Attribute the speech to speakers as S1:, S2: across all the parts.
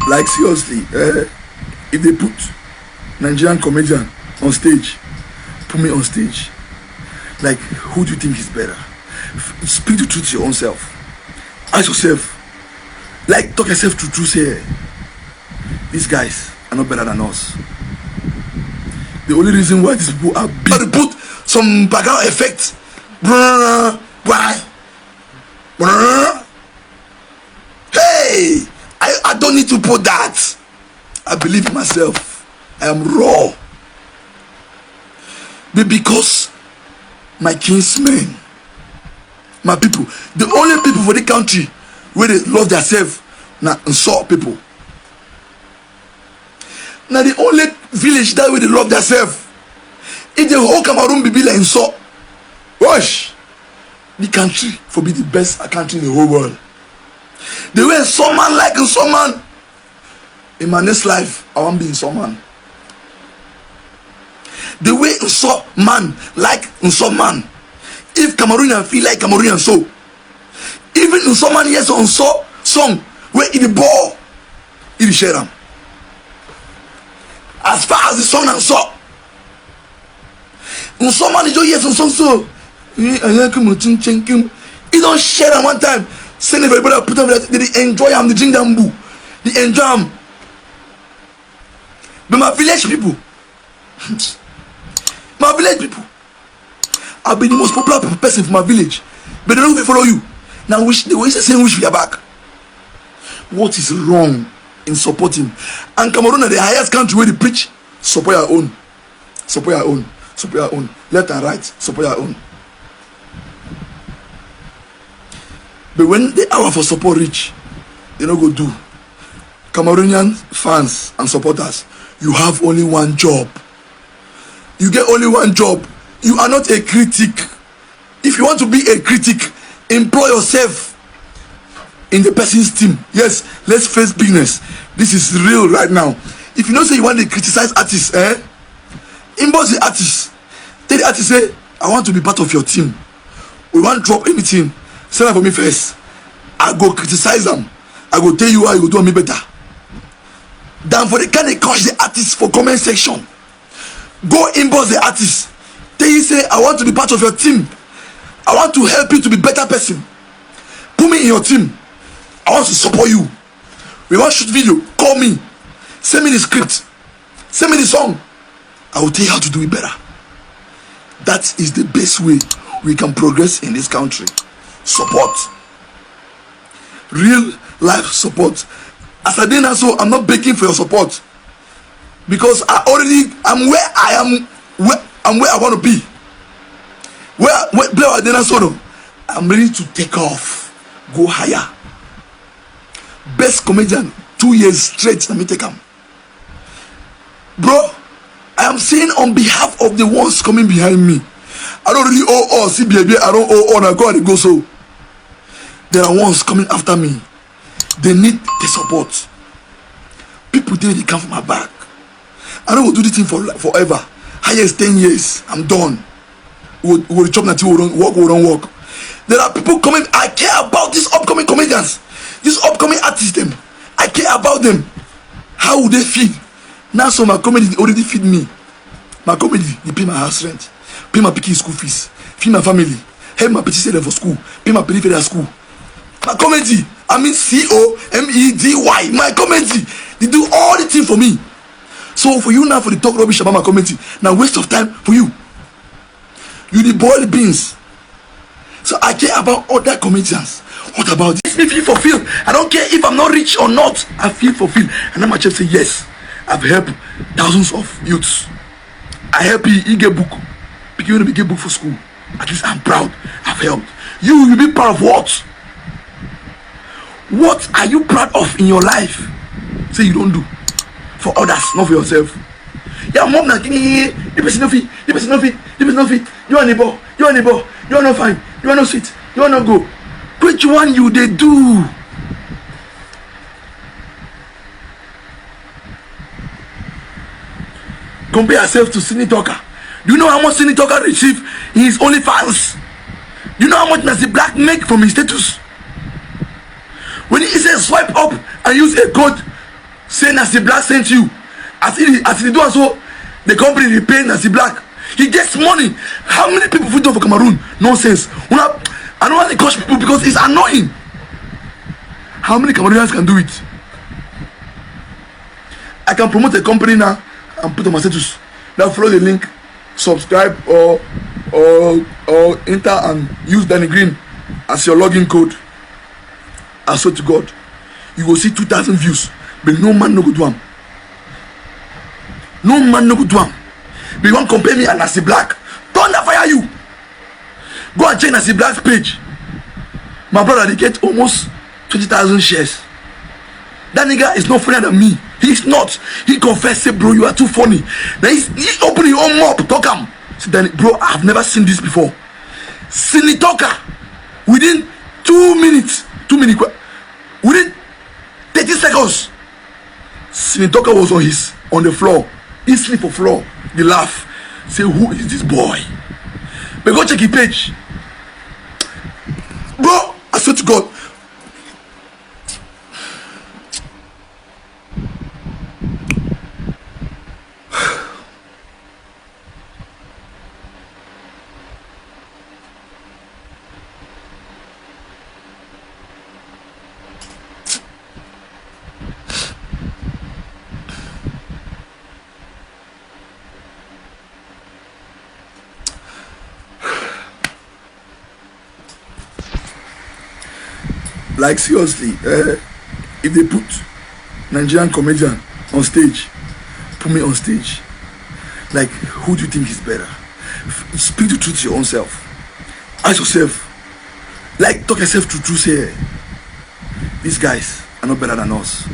S1: Like seriously, if they put Nigerian comedian on stage, put me on stage. Like, who do you think is better? Speak the truth to your own self. Ask yourself. Like, talk yourself to truth. Say, these guys are not better than us. The only reason why these people are big, they put some background effect. Why? Hey, I don't need to put that. I believe in myself. I am raw. But because my kinsmen, my people, the only people for the country where they love themselves now insult people. Now the only village that way they love themselves. If the whole Cameroon be like insult, wash the country for be the best country in the whole world. The way some man like some man. In my next life, I want to be in some man. The way some man like some man. If Cameroonian feel like Cameroonian so. Even in some man yes on so song where it the ball, it share them. As far as the song and so. In some man is yes on song so. He don't share them one time. Send everybody put them there. They enjoy them. They drink them boo. They enjoy them. But my village people, I'll be the most popular person for my village, but they don't follow you. Now wish they always say wish we are back. What is wrong in supporting? And Cameroon are the highest country where they preach support your own, support your own, support your own, left and right, support your own. But when the hour for support reach, they don't go do. Cameroonian fans and supporters, you have only one job. You get only one job. You are not a critic. If you want to be a critic, employ yourself in the person's team. Yes, let's face business. This is real right now. If you don't say you want to criticize artists, inbox the artist. Tell the artist, say, I want to be part of your team. We want to drop anything. Send that for me first. I go criticize them. I go tell you how you go do me better. Than for the kind of crush the artist for comment section. Go inbox the artist. Tell you say, I want to be part of your team. I want to help you to be better person. Put me in your team. I want to support you. We want to shoot video. Call me. Send me the script. Send me the song. I will tell you how to do it better. That is the best way we can progress in this country. Support. Real life support. As I did so, I'm not begging for your support. Because I'm where I am, where I want to be. I'm ready to take off. Go higher. Best comedian, 2 years straight, let me take him. Bro, I am saying on behalf of the ones coming behind me. I don't really owe all. See, baby, I don't owe all. I go and go so. There are ones coming after me. They need the support. People think they come from my back. I don't do this thing forever. Highest 10 years. I'm done. We'll chop that we don't work. There are people coming. I care about these upcoming comedians. These upcoming artists them. I care about them. How would they feed? Now so my comedy already feed me. My comedy, they pay my house rent, pay my pikin school fees, feed my family, help my petit them for school, pay my peripheral school. My comedy, I mean COMEDY. My comedy, they do all the thing for me. So for you now for the talk rubbish about my comedy, now waste of time for you. You the boil beans. So I care about other comedians. What about this? Me feel fulfilled. I don't care if I'm not rich or not. I feel fulfilled. And then my chef say yes. I've helped thousands of youths. I help you get book. Because you want to get book for school. At least I'm proud. I've helped. You be proud of what? What are you proud of in your life? Say you don't do. For others, not for yourself. Yeah, mom, the person no fit. The person no fit. The person no fit. You are neighbor. You are neighbor. You are not fine. You are not sweet. You are not go. Which one you they do? Compare yourself to Sidney Tucker. Do you know how much Sidney Tucker receive in his OnlyFans? You know how much Nancy Black make from his status? When he says swipe up and use a code, say Nancy Black sent you. As he do so, the company repay Nancy Black. He gets money. How many people put on for Cameroon? Nonsense. I don't want to coach people because it's annoying. How many Cameroonians can do it? I can promote a company now and put on my status. Now follow the link, subscribe or enter and use Danny Green as your login code. I swear to God, you will see 2,000 views, but no man no go do am. No man no go do am. But you want to compare me and Nancy Black? Don't fire you. Go and check Nancy Black's page. My brother, they get almost 20,000 shares. That nigga is not funnier than me. He's not. He confessed, say, bro, you are too funny. Then he opened his own mouth, talk him. Say, Danny, bro, I've never seen this before. Sini Talker, within 2 minutes, within 30 seconds, Sini Talker was on the floor. He sleep on floor. They laugh. Say, who is this boy? But go check his page. Bro, I swear to God. Like seriously, if they put Nigerian comedian on stage, put me on stage. Like, who do you think is better? Speak the truth to your own self. Ask yourself. Like, talk yourself to truth. Say, these guys are not better than us.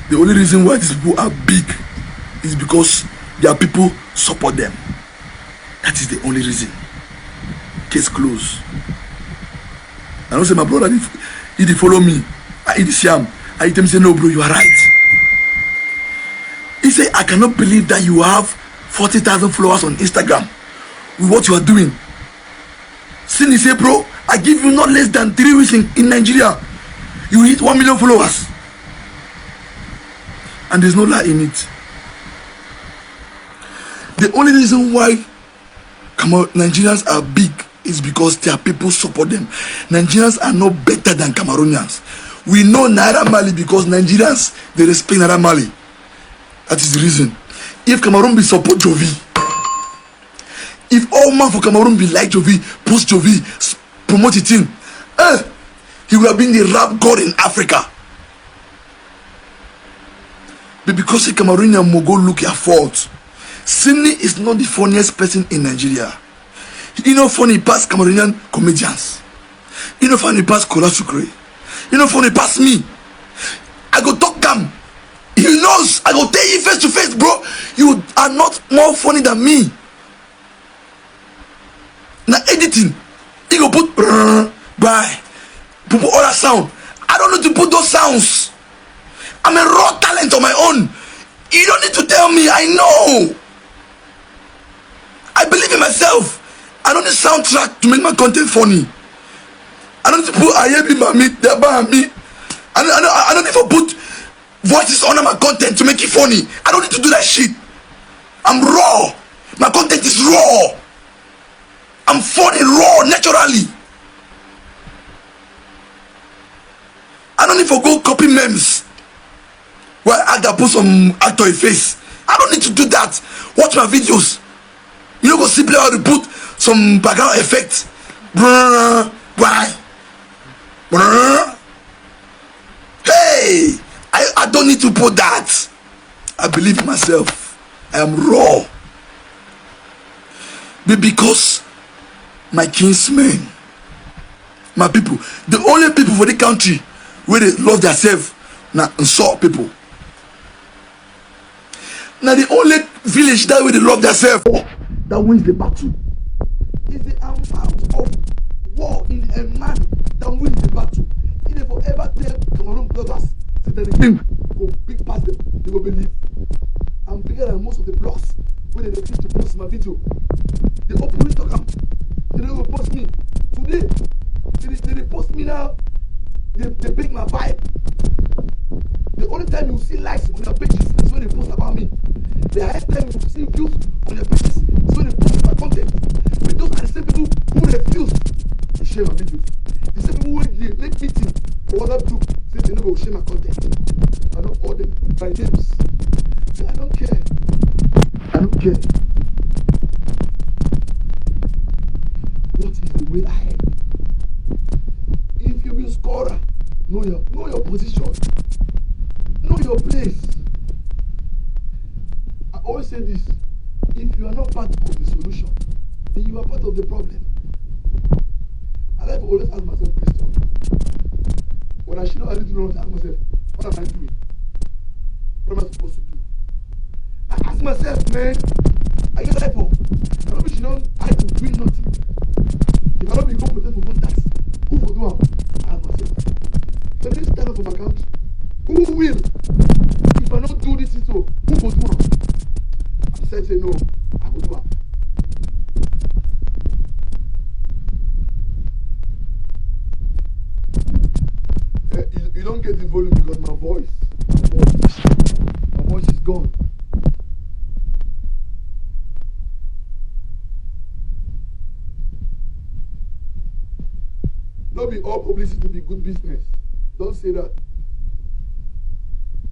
S1: The only reason why these people are big is because their people support them. That is the only reason. Case closed. I don't say my brother, he did follow me. I did see him. I tell him, say, no, bro, you are right. He said, I cannot believe that you have 40,000 followers on Instagram with what you are doing. Sin, he said, bro, I give you not less than 3 weeks in Nigeria. You hit 1 million followers. And there's no lie in it. The only reason why Nigerians are big is because their people support them. Nigerians are not better than Cameroonians. We know Naira Marley because Nigerians, they respect Naira Marley. That is the reason. If Cameroon be support Jovi, if all man for Cameroon be like Jovi, post Jovi, promote it in, he will have been the rap god in Africa. But because a Cameroonian Mogo look your fault, Sini is not the funniest person in Nigeria. You know funny past Cameroonian comedians. You know funny past Kola Sukre. You know funny past me. I go talk them. He knows. I go tell you face to face, bro. You are not more funny than me. Now editing, you go put put other sound. I don't need to put those sounds. I'm a raw talent on my own. You don't need to tell me. I know. I believe in myself. I don't need soundtrack to make my content funny. I don't need to put Ayebi Mami, Deba me. I don't need to put voices on my content to make it funny. I don't need to do that shit. I'm raw. My content is raw. I'm funny raw naturally. I don't need to go copy memes where I put some actor in face. I don't need to do that. Watch my videos. You know, go simply how to put some background effects. Why? Hey, I don't need to put that. I believe in myself. I am raw. But because my kinsmen, my people, the only people for the country where they love themselves now and saw people. Now the only village that way they love themselves that wins the battle is the amount of war in a man that wins the battle. If they forever tell Cameroon bloggers that the thing go big past them, they will believe. I'm bigger than most of the blogs when they refuse to post my video. They openly talk am. They don't go post me. the highest time you see views on your pages is when they post my content. But those are the same people who refuse to share my videos. The same people who they make meeting for other group say they no go share my content. I don't call them by names. Say I don't care. I don't care. What is the way ahead? If you be a scorer, know your position. Know your place. I always say this. If you are not part of the solution, then you are part of the problem. I like to always ask myself a question. When I should know I need to know, I ask myself, what am I doing? What am I supposed to do? I ask myself, man, I get life for. I don't be know I to doing nothing. If I don't be competent for contacts, who will do it? I ask myself. So let me stand up for my country. Who will? If I don't do this, so who will do it? I said, say no, I will do it. You don't get the volume because my voice is gone. Don't be all publicity be good business. Don't say that.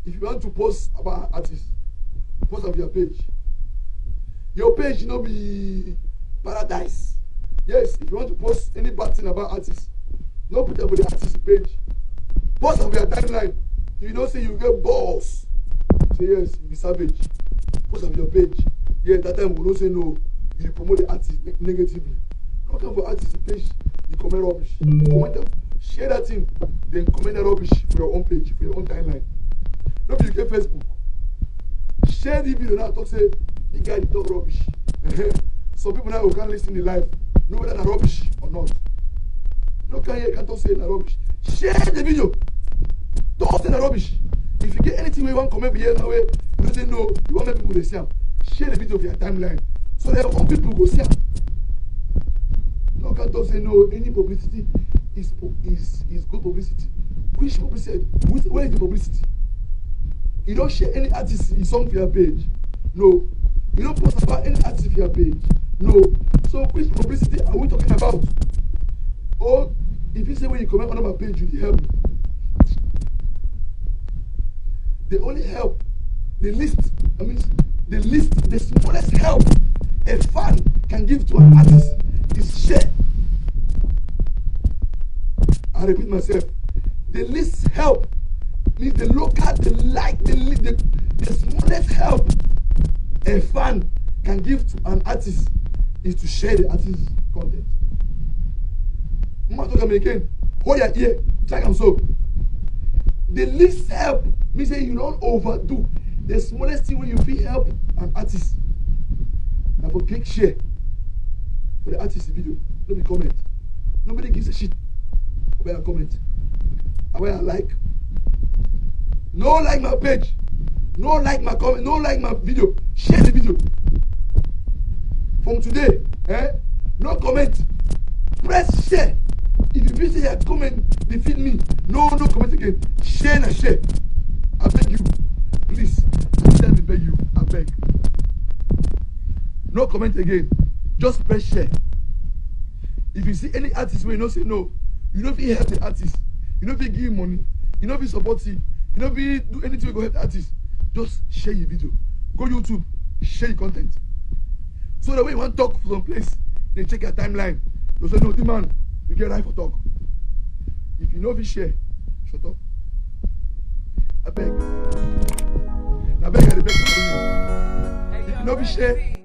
S1: If you want to post about artists, post on your page. Your page no be paradise. Yes, if you want to post any bad thing about artists, no put up with the artist page. Post on your timeline. If you don't say you get balls, say yes, you be savage. Post on your page. Yeah, that time we don't say no. You promote the artist negatively. Don't come for artist page. You comment rubbish. Comment them. Share that thing. Then comment that rubbish for your own page, for your own timeline. Don't be you get Facebook. Share the video now. Talk say the guy talk rubbish. Some people now who can't listen to live know whether that's rubbish or not. No can hear, can't say that rubbish. Share the video. Don't say that rubbish. If you get anything where you want to comment here now, you don't say no, you want people to see them. Share the video of your timeline so that all people go see them. No can't say no, any publicity is good publicity. Which publicity? Where is the publicity? You don't share any artist in some of your page. No. You don't post about any artist in your page. No. So which publicity are we talking about? Or if you say when you comment on my page, you help me. They only help the least, the smallest help a fan can give to an artist is share. I repeat myself. The least help means the local, the smallest help a fan can give to an artist is to share the artist's content. Talk American, hold your ear, check them so. The least help means that you don't overdo. The smallest thing when you feel help an artist. Now for click share for the artist video. Nobody comment. Nobody gives a shit about a comment. About a like. No like my page. No like my comment. No like my video. Share the video. From today, no comment. Press share. If you feel say your comment defeat me, no comment again. Share and share. I beg you. Please. Let me beg you. I beg. No comment again. Just press share. If you see any artist where you don't say no, you don't feel help the artist. You don't feel give him money. You don't feel support him. You don't feel do anything to go help the artist. Just share your video. Go YouTube. Share your content. So that when you want to talk for some place, they check your timeline. They say, no, the man, you get right for talk. If you know if you share, shut up. I beg. I beg. If you know if you share,